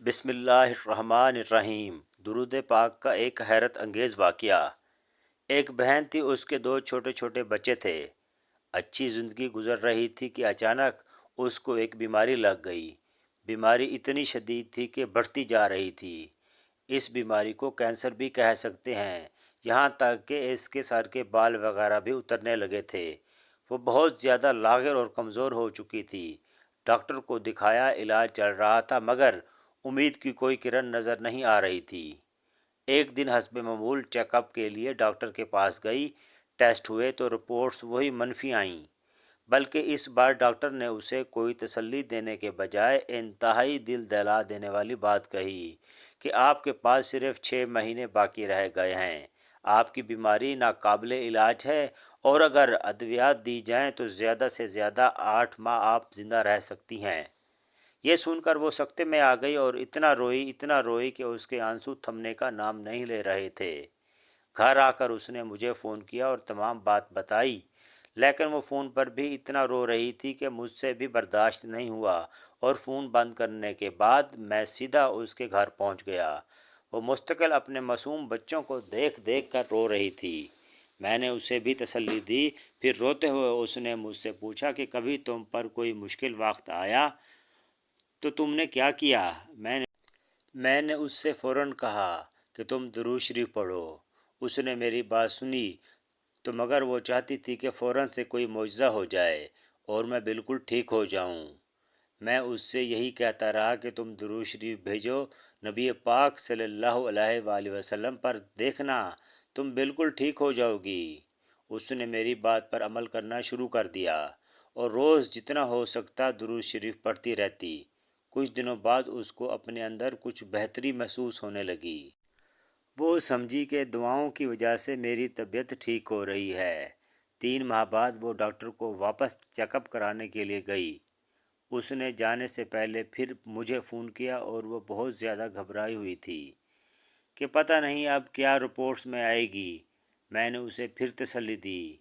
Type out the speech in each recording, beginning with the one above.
بسم اللہ الرحمن الرحیم۔ درود پاک کا ایک حیرت انگیز واقعہ۔ ایک بہن تھی، اس کے دو چھوٹے چھوٹے بچے تھے۔ اچھی زندگی گزر رہی تھی کہ اچانک اس کو ایک بیماری لگ گئی۔ بیماری اتنی شدید تھی کہ بڑھتی جا رہی تھی۔ اس بیماری کو کینسر بھی کہہ سکتے ہیں، یہاں تک کہ اس کے سر کے بال وغیرہ بھی اترنے لگے تھے۔ وہ بہت زیادہ لاغر اور کمزور ہو چکی تھی۔ ڈاکٹر کو دکھایا، علاج چل رہا تھا، مگر امید کی کوئی کرن نظر نہیں آ رہی تھی۔ ایک دن حسب معمول چیک اپ کے لیے ڈاکٹر کے پاس گئی۔ ٹیسٹ ہوئے تو رپورٹس وہی منفی آئیں، بلکہ اس بار ڈاکٹر نے اسے کوئی تسلی دینے کے بجائے انتہائی دل دہلا دینے والی بات کہی کہ آپ کے پاس صرف 6 مہینے باقی رہ گئے ہیں۔ آپ کی بیماری ناقابل علاج ہے، اور اگر ادویات دی جائیں تو زیادہ سے زیادہ 8 ماہ آپ زندہ رہ سکتی ہیں۔ یہ سن کر وہ سکتے میں آ گئی اور اتنا روئی کہ اس کے آنسو تھمنے کا نام نہیں لے رہے تھے۔ گھر آ کر اس نے مجھے فون کیا اور تمام بات بتائی، لیکن وہ فون پر بھی اتنا رو رہی تھی کہ مجھ سے بھی برداشت نہیں ہوا، اور فون بند کرنے کے بعد میں سیدھا اس کے گھر پہنچ گیا۔ وہ مستقل اپنے معصوم بچوں کو دیکھ دیکھ کر رو رہی تھی۔ میں نے اسے بھی تسلی دی۔ پھر روتے ہوئے اس نے مجھ سے پوچھا کہ کبھی تم پر کوئی مشکل وقت آیا تو تم نے کیا کیا؟ میں نے اس سے فوراً کہا کہ تم درود شریف پڑھو۔ اس نے میری بات سنی تو مگر وہ چاہتی تھی کہ فوراً سے کوئی معجزہ ہو جائے اور میں بالکل ٹھیک ہو جاؤں۔ میں اس سے یہی کہتا رہا کہ تم درود شریف بھیجو نبی پاک صلی اللہ علیہ وآلہ وسلم پر، دیکھنا تم بالکل ٹھیک ہو جاؤ گی۔ اس نے میری بات پر عمل کرنا شروع کر دیا اور روز جتنا ہو سکتا درود شریف پڑھتی رہتی۔ کچھ دنوں بعد اس کو اپنے اندر کچھ بہتری محسوس ہونے لگی۔ وہ سمجھی کہ دعاؤں کی وجہ سے میری طبیعت ٹھیک ہو رہی ہے۔ 3 ماہ بعد وہ ڈاکٹر کو واپس چیک اپ کرانے کے لیے گئی۔ اس نے جانے سے پہلے پھر مجھے فون کیا اور وہ بہت زیادہ گھبرائی ہوئی تھی کہ پتہ نہیں اب کیا رپورٹس میں آئے گی۔ میں نے اسے پھر تسلی دی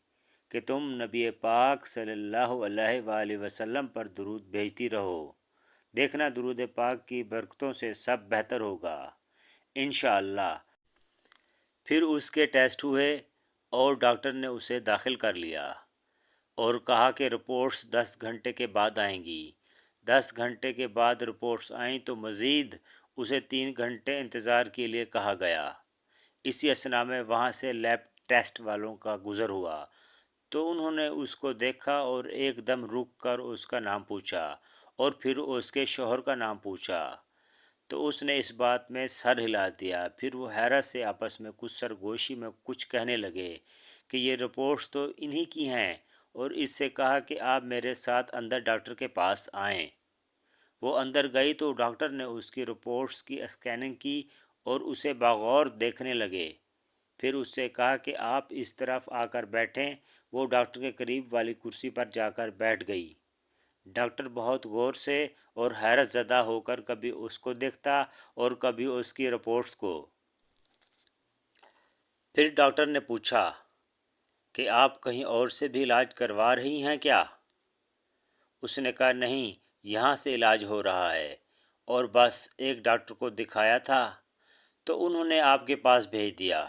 کہ تم نبی پاک صلی اللہ علیہ وآلہ وسلم پر درود بھیجتی رہو، دیکھنا درود پاک کی برکتوں سے سب بہتر ہوگا انشاءاللہ۔ پھر اس کے ٹیسٹ ہوئے اور ڈاکٹر نے اسے داخل کر لیا اور کہا کہ رپورٹس 10 گھنٹے کے بعد آئیں گی۔ 10 گھنٹے کے بعد رپورٹس آئیں تو مزید اسے 3 گھنٹے انتظار کے لیے کہا گیا۔ اسی اثناء میں وہاں سے لیب ٹیسٹ والوں کا گزر ہوا تو انہوں نے اس کو دیکھا اور ایک دم رک کر اس کا نام پوچھا اور پھر اس کے شوہر کا نام پوچھا تو اس نے اس بات میں سر ہلا دیا۔ پھر وہ حیرت سے آپس میں کچھ سرگوشی میں کچھ کہنے لگے کہ یہ رپورٹس تو انہی کی ہیں، اور اس سے کہا کہ آپ میرے ساتھ اندر ڈاکٹر کے پاس آئیں۔ وہ اندر گئی تو ڈاکٹر نے اس کی رپورٹس کی اسکیننگ کی اور اسے بغور دیکھنے لگے۔ پھر اس سے کہا کہ آپ اس طرف آ کر بیٹھیں۔ وہ ڈاکٹر کے قریب والی کرسی پر جا کر بیٹھ گئی۔ ڈاکٹر بہت غور سے اور حیرت زدہ ہو کر کبھی اس کو دیکھتا اور کبھی اس کی رپورٹس کو۔ پھر ڈاکٹر نے پوچھا کہ آپ کہیں اور سے بھی علاج کروا رہی ہیں کیا؟ اس نے کہا نہیں، یہاں سے علاج ہو رہا ہے، اور بس ایک ڈاکٹر کو دکھایا تھا تو انہوں نے آپ کے پاس بھیج دیا۔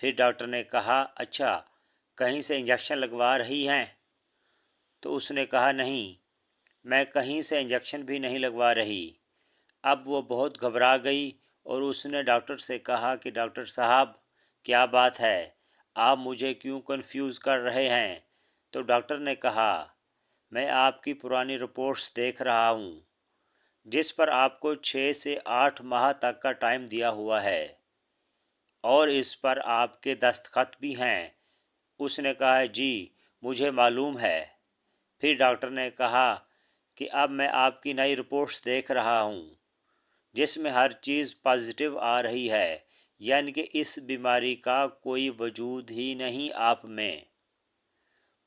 پھر ڈاکٹر نے کہا اچھا، کہیں سے انجیکشن لگوا رہی ہیں؟ تو اس نے کہا نہیں، میں کہیں سے انجیکشن بھی نہیں لگوا رہی۔ اب وہ بہت گھبرا گئی اور اس نے ڈاکٹر سے کہا کہ ڈاکٹر صاحب کیا بات ہے، آپ مجھے کیوں کنفیوز کر رہے ہیں؟ تو ڈاکٹر نے کہا میں آپ کی پرانی رپورٹس دیکھ رہا ہوں جس پر آپ کو 6 سے 8 ماہ تک کا ٹائم دیا ہوا ہے، اور اس پر آپ کے دستخط بھی ہیں۔ اس نے کہا جی مجھے معلوم ہے۔ پھر ڈاکٹر نے کہا کہ اب میں آپ کی نئی رپورٹس دیکھ رہا ہوں جس میں ہر چیز پازیٹیو آ رہی ہے، یعنی کہ اس بیماری کا کوئی وجود ہی نہیں آپ میں۔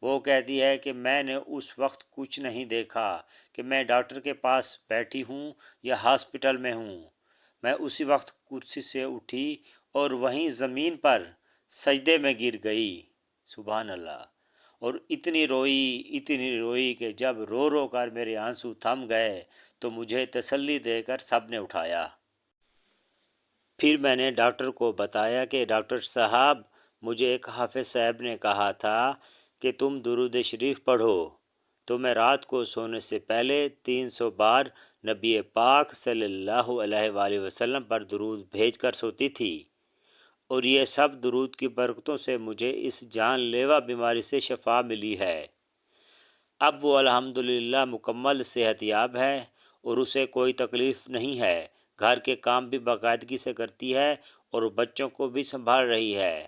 وہ کہتی ہے کہ میں نے اس وقت کچھ نہیں دیکھا کہ میں ڈاکٹر کے پاس بیٹھی ہوں یا ہاسپٹل میں ہوں۔ میں اسی وقت کرسی سے اٹھی اور وہیں زمین پر سجدے میں گر گئی۔ سبحان اللہ۔ اور اتنی روئی کہ جب رو رو کر میرے آنسو تھم گئے تو مجھے تسلی دے کر سب نے اٹھایا۔ پھر میں نے ڈاکٹر کو بتایا کہ ڈاکٹر صاحب، مجھے ایک حافظ صاحب نے کہا تھا کہ تم درود شریف پڑھو، تو میں رات کو سونے سے پہلے 300 بار نبی پاک صلی اللہ علیہ وآلہ وسلم پر درود بھیج کر سوتی تھی، اور یہ سب درود کی برکتوں سے مجھے اس جان لیوا بیماری سے شفا ملی ہے۔ اب وہ الحمدللہ مکمل صحت یاب ہے اور اسے کوئی تکلیف نہیں ہے، گھر کے کام بھی باقاعدگی سے کرتی ہے اور بچوں کو بھی سنبھال رہی ہے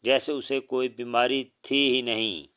جیسے اسے کوئی بیماری تھی ہی نہیں۔